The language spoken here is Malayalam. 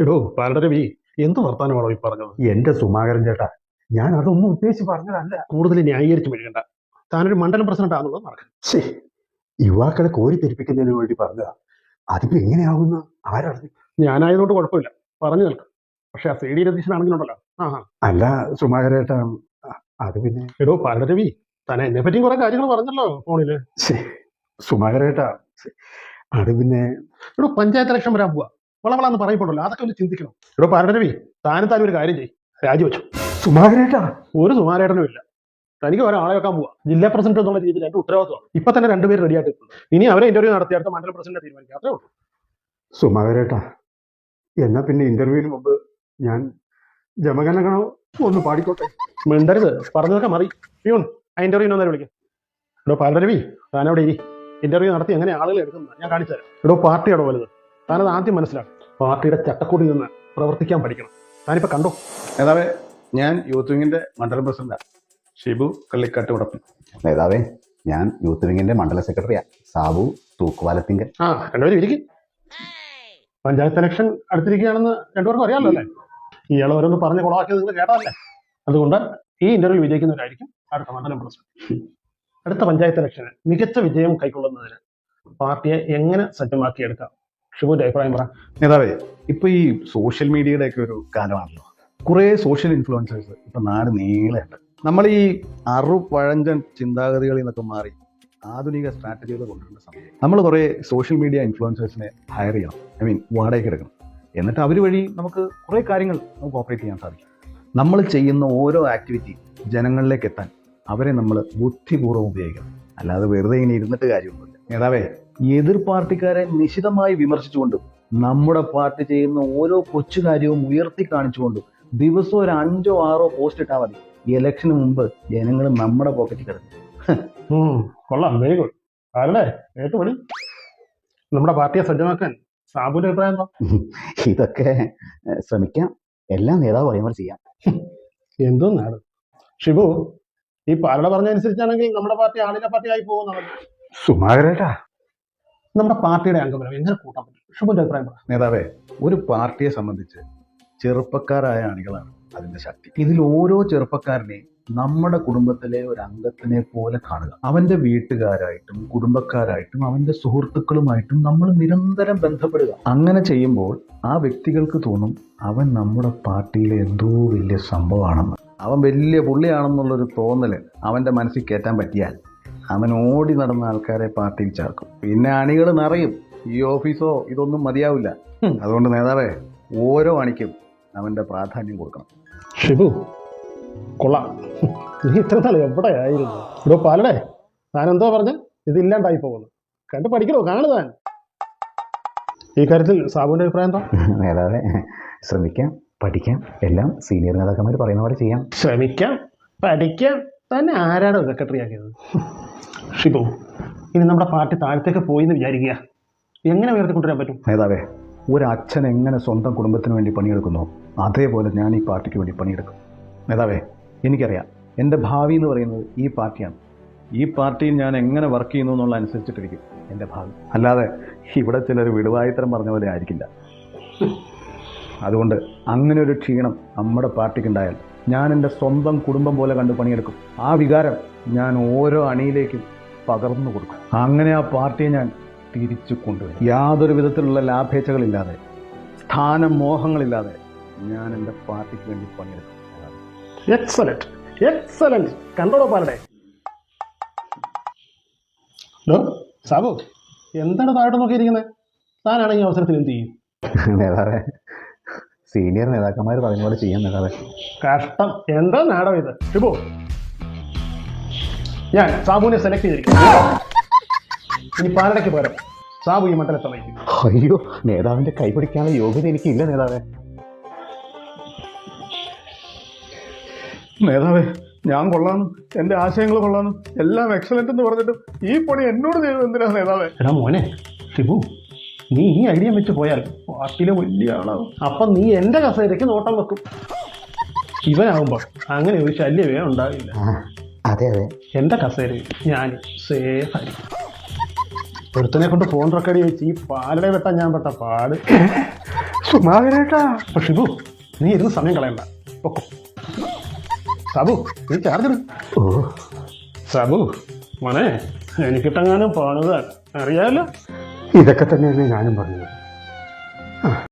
എടോ പാലടരവി എന്ത് വർത്താനമാണോ ഈ പറഞ്ഞത്? എന്റെ സുമാകരൻ ചേട്ടാ, ഞാൻ അതൊന്നും ഉദ്ദേശിച്ച് പറഞ്ഞതല്ല. കൂടുതൽ ന്യായീകരിച്ച് മെഴുകണ്ട. താനൊരു മണ്ഡലം പ്രസിഡന്റ് ആണെന്നുള്ളത് മറക്കണം. ശേ, യുവാക്കളെ കോരിത്തെരിപ്പിക്കുന്നതിന് വേണ്ടി പറഞ്ഞതാ. അതിപ്പോ എങ്ങനെയാവുന്ന ആരറിഞ്ഞു? ഞാനായതുകൊണ്ട് കുഴപ്പമില്ല, പറഞ്ഞു നിൽക്കും. പക്ഷെ ആ CD രതീശനാണെങ്കിലുണ്ടല്ലോ. അല്ല സുമാകരേട്ടാ, അത് പിന്നെ എടോ പാലടരവി, താൻ എന്നെ പറ്റിയും കുറെ കാര്യങ്ങൾ പറഞ്ഞല്ലോ ഫോണില്. ശേ, സുമാകരേട്ടാ, അത് പിന്നെ എടോ പഞ്ചായത്ത് ഇലക്ഷൻ വരാൻ പോവാ, വളവളാന്ന് പറയപ്പെടുമല്ലോ, അതൊക്കെ ഒന്ന് ചിന്തിക്കണം. എടോ പാലടരവി, താനും ഒരു കാര്യം ചെയ്യും, രാജിവെച്ചു. സുമാകരേട്ടാ, ഒരു സുമാരേട്ടനും ഇല്ല. തനിക്ക് ഒരാളെ വെക്കാൻ പോവാ. ജില്ലാ പ്രസിഡന്റ് എന്നുള്ള രീതിയിൽ എന്റെ ഉത്തരവാദിത്വമാണ്. ഇപ്പൊ തന്നെ 2 പേര് റെഡി ആയിട്ടുണ്ട്. ഇനി അവരെ ഇന്റർവ്യൂ നടത്തി അടുത്ത മണ്ഡലം പ്രസിഡന്റ് തീരുമാനിക്കാം, അത്രേ ഉള്ളൂ. സുമാകരേട്ടാ, എന്നാ പിന്നെ ഇന്റർവ്യൂവിന് മുമ്പ് ഞാൻ ജമഗണഗണോ ഒന്ന് പാടിക്കോട്ടെ? മിണ്ടരുത്, പറഞ്ഞതൊക്കെ മതി. പ്യൂൺ, ആ ഇന്റർവ്യൂവിന് ഒന്നേരം വിളിക്കും. എടോ പാലരവി, താനവിടെ ഇരി. ഇന്റർവ്യൂ നടത്തി എങ്ങനെ ആളുകൾ എടുക്കുന്നത് ഞാൻ കാണിച്ചു തരാം. എടോ പാർട്ടിയാണോ വലുത്, താനത് ആദ്യം മനസ്സിലാക്കും. പാർട്ടിയുടെ ചട്ടക്കൂടിൽ നിന്ന് പ്രവർത്തിക്കാൻ പഠിക്കണം. താനിപ്പോ കണ്ടോ? നേതാവേ, ഞാൻ യൂത്ത് വിങ്ങിന്റെ മണ്ഡലം പ്രസിഡന്റാണ്, ഷിബു കള്ളിക്കാട്ട് ഉടപ്പൻ. നേതാവേ, ഞാൻ യൂത്ത് വിങ്ങിന്റെ മണ്ഡല സെക്രട്ടറിയാ, സാബു തൂക്കുവാലത്തിങ്കൽ. രണ്ടുപേരും ഇരിക്കും. പഞ്ചായത്ത് ഇലക്ഷൻ അടുത്തിരിക്കുകയാണെന്ന് രണ്ടുപേർക്കും അറിയാമല്ലോ അല്ലേ? ഇയാൾ ഓരോന്ന് പറഞ്ഞ് കുളമാക്കിയത് നിങ്ങൾ കേട്ടതല്ലേ? അതുകൊണ്ട് ഈ ഇന്റർവ്യൂ വിജയിക്കുന്നവരായിരിക്കും അടുത്ത മണ്ഡലം പ്രസിഡന്റ്. അടുത്ത പഞ്ചായത്ത് ഇലക്ഷന് മികച്ച വിജയം കൈക്കൊള്ളുന്നതിന് പാർട്ടിയെ എങ്ങനെ സജ്ജമാക്കിയെടുക്കാം? ഷിബുവിന്റെ അഭിപ്രായം പറ. നേതാവേ, ഇപ്പൊ ഈ സോഷ്യൽ മീഡിയയുടെ ഒക്കെ ഒരു കാലമാണല്ലോ. കുറെ സോഷ്യൽ ഇൻഫ്ലുവൻസേഴ്സ് ഇപ്പൊ നാട് നീളെയുണ്ട്. നമ്മൾ ഈ പഴഞ്ചൻ ചിന്താഗതികളിൽ നിന്നൊക്കെ മാറി ആധുനിക സ്ട്രാറ്റജികൾ കൊണ്ടുവരുന്ന സമയം നമ്മൾ കുറെ സോഷ്യൽ മീഡിയ ഇൻഫ്ലുവൻസേഴ്സിനെ ഹയർ ചെയ്യണം. വാടകയ്ക്ക് എടുക്കണം. എന്നിട്ട് അവർ വഴി നമുക്ക് കുറെ കാര്യങ്ങൾ നമുക്ക് ഓപ്പറേറ്റ് ചെയ്യാൻ സാധിക്കും. നമ്മൾ ചെയ്യുന്ന ഓരോ ആക്ടിവിറ്റി ജനങ്ങളിലേക്ക് എത്താൻ അവരെ നമ്മൾ ബുദ്ധിപൂർവ്വം ഉപയോഗിക്കണം. അല്ലാതെ വെറുതെ ഇങ്ങനെ ഇരുന്നിട്ട് കാര്യമൊന്നുമില്ല. നേതാവേ, എതിർ പാർട്ടിക്കാരെ നിശിതമായി വിമർശിച്ചുകൊണ്ടും നമ്മുടെ പാർട്ടി ചെയ്യുന്ന ഓരോ കൊച്ചു കാര്യവും ഉയർത്തി കാണിച്ചുകൊണ്ടും ദിവസവും ഒരു 5-6 പോസ്റ്റ് ഇട്ടാൽ മതി. ഇലക്ഷന് മുമ്പ് ജനങ്ങൾ നമ്മുടെ പോക്കറ്റിൽ കിടക്കും. കൊള്ളാം, വെരി ഗുഡ്. ആരുടെ ഏറ്റുപടി നമ്മുടെ പാർട്ടിയെ സജ്ജമാക്കാൻ സാബുവിന്റെ അഭിപ്രായം എന്താ? ഇതൊക്കെ ശ്രമിക്കാം, എല്ലാം നേതാവ് പറയുമ്പോൾ ചെയ്യാം. എന്തോന്നാണ് ഷിബു, ഈ പാലട പറഞ്ഞനുസരിച്ചാണെങ്കിൽ നമ്മുടെ പാർട്ടി ആളിന്റെ പാർട്ടി ആയി പോകുന്നതാണ്. സുമാകരേട്ടാ, നമ്മുടെ പാർട്ടിയുടെ അംഗബലം എങ്ങനെ കൂട്ടാൻ പറ്റും? ഷിബുവിന്റെ അഭിപ്രായം പറ. നേതാവേ, ഒരു പാർട്ടിയെ സംബന്ധിച്ച് ചെറുപ്പക്കാരായ അണികളാണ് അതിന്റെ ശക്തി. ഇതിൽ ഓരോ ചെറുപ്പക്കാരനെയും നമ്മുടെ കുടുംബത്തിലെ ഒരു അംഗത്തിനെ പോലെ കാണുക. അവന്റെ വീട്ടുകാരായിട്ടും കുടുംബക്കാരായിട്ടും അവന്റെ സുഹൃത്തുക്കളുമായിട്ടും നമ്മൾ നിരന്തരം ബന്ധപ്പെടുക. അങ്ങനെ ചെയ്യുമ്പോൾ ആ വ്യക്തികൾക്ക് തോന്നും അവൻ നമ്മുടെ പാർട്ടിയിലെ എന്തോ വലിയ സംഭവമാണെന്ന്, അവൻ വലിയ പുള്ളിയാണെന്നുള്ളൊരു തോന്നല് അവന്റെ മനസ്സിൽ കയറ്റാൻ പറ്റിയാൽ അവൻ ഓടി നടന്ന ആൾക്കാരെ പാർട്ടിയിൽ ചേർക്കും. പിന്നെ അണികൾ നിറയും. ഈ ഓഫീസോ ഇതൊന്നും മതിയാവില്ല. അതുകൊണ്ട് നേതാവേ, ഓരോ അണിക്കും അവന്റെ പ്രാധാന്യം കൊടുക്കണം. ഷിബു, കൊള്ളാം. നീ ഇത്ര നാൾ എവിടെയായിരുന്നു? ഇവിടെ പാലടേ, താൻ എന്തോ പറഞ്ഞ് ഇതില്ലാണ്ടായി പോകുന്നു. കണ്ടു പഠിക്കണോ? കാണു താൻ. ഈ കാര്യത്തിൽ സാബുവിന്റെ അഭിപ്രായം എന്താ? നേതാവേ, ശ്രമിക്കാം, പഠിക്കാം, എല്ലാം സീനിയർ നേതാക്കന്മാർ പറയുന്ന പോലെ ചെയ്യാം. ശ്രമിക്കാം, പഠിക്കാം. തന്നെ ആരാണോ സെക്രട്ടറി ആക്കിയത്? ഷിബു, ഇനി നമ്മുടെ പാർട്ടി താഴത്തേക്ക് പോയി എന്ന് വിചാരിക്കുക, എങ്ങനെ ഉയർത്തിക്കൊണ്ടുവരാൻ പറ്റും? നേതാവേ, ഒരച്ഛൻ എങ്ങനെ സ്വന്തം കുടുംബത്തിന് വേണ്ടി പണിയെടുക്കുന്നോ അതേപോലെ ഞാൻ ഈ പാർട്ടിക്ക് വേണ്ടി പണിയെടുക്കും. നേതാവേ, എനിക്കറിയാം എൻ്റെ ഭാവി എന്ന് പറയുന്നത് ഈ പാർട്ടിയാണ്. ഈ പാർട്ടിയിൽ ഞാൻ എങ്ങനെ വർക്ക് ചെയ്യുന്നു എന്നുള്ള അനുസരിച്ചിട്ടിരിക്കും എൻ്റെ ഭാവി. അല്ലാതെ ഇവിടെ ചിലർ വിടുവായിത്തരം പറഞ്ഞ പോലെ ആയിരിക്കില്ല. അതുകൊണ്ട് അങ്ങനെ ഒരു ക്ഷീണം നമ്മുടെ പാർട്ടിക്കുണ്ടായാൽ ഞാൻ എൻ്റെ സ്വന്തം കുടുംബം പോലെ കണ്ട് പണിയെടുക്കും. ആ വികാരം ഞാൻ ഓരോ അണിയിലേക്കും പകർന്നു കൊടുക്കും. അങ്ങനെ ആ പാർട്ടിയെ ഞാൻ തിരിച്ചു കൊണ്ടുവരും. യാതൊരു വിധത്തിലുള്ള ലാഭേച്ഛകളില്ലാതെ, സ്ഥാന മോഹങ്ങളില്ലാതെ ഞാൻ എൻ്റെ പാർട്ടിക്ക് വേണ്ടി പണിയെടുക്കും. Excellent, excellent. കണ്ടോടോ പാലടേ. സാബു, എന്താണ് താഴോട്ട് നോക്കിയിരിക്കുന്നത്? താനാണ് ഈ അവസരത്തിൽ എന്ത് ചെയ്യും? നേതാവേ, സീനിയർ നേതാക്കന്മാർ പറഞ്ഞ പോലെ ചെയ്യാം നേതാവേ. കഷ്ടം, എന്താ നാടകം ഇത്? ഷിബു, ഞാൻ സാബുവിനെ സെലക്ട് ചെയ്തിരിക്കുന്നു. ഇനി പാലടയ്ക്ക് പകരം സാബു ഈ മണ്ഡലത്തെ നയിക്കും. അയ്യോ, നേതാവിന്റെ കൈപിടിക്കാനുള്ള യോഗ്യത എനിക്കില്ല നേതാവേ. നേതാവേ, ഞാൻ കൊള്ളാമെന്നും എൻ്റെ ആശയങ്ങൾ കൊള്ളാമെന്നും എല്ലാം എക്സലന്റ് എന്ന് പറഞ്ഞിട്ടും ഈ പണി എന്നോട് ചെയ്തത് എന്തിനാ നേതാവേ? എടാ മോനെ ഷിബു, നീ ഈ ഐഡിയ വെച്ച് പോയാൽ പാർട്ടിയിലെ വലിയ ആളാവും. അപ്പം നീ എൻ്റെ കസേരയ്ക്ക് നോട്ടം വെക്കും. ഇവനാകുമ്പോൾ അങ്ങനെ ഒരു ശല്യമേ ഉണ്ടാവില്ല. അതെ അതെ, എൻ്റെ കസേരയിൽ ഞാൻ സേഫ് ആയിരിക്കും. ഒരുത്തനെ കൊണ്ട് ഫോൺ റെക്കോർഡ് വെച്ച് ഈ പാലട വെട്ടാൻ ഞാൻ പെട്ട പാട്. സുമാകരേട്ടാ. ഷിബു, നീ ഇരുന്ന് സമയം കളയണ്ട. പൊക്കോ. സാബു, നീ ചാർജർ. ഓ, സാബു മോനെ, എനിക്കിട്ടെങ്ങാനും പോണത് അറിയാലോ. ഇതൊക്കെ തന്നെയാണ് ഞാനും പറഞ്ഞത്.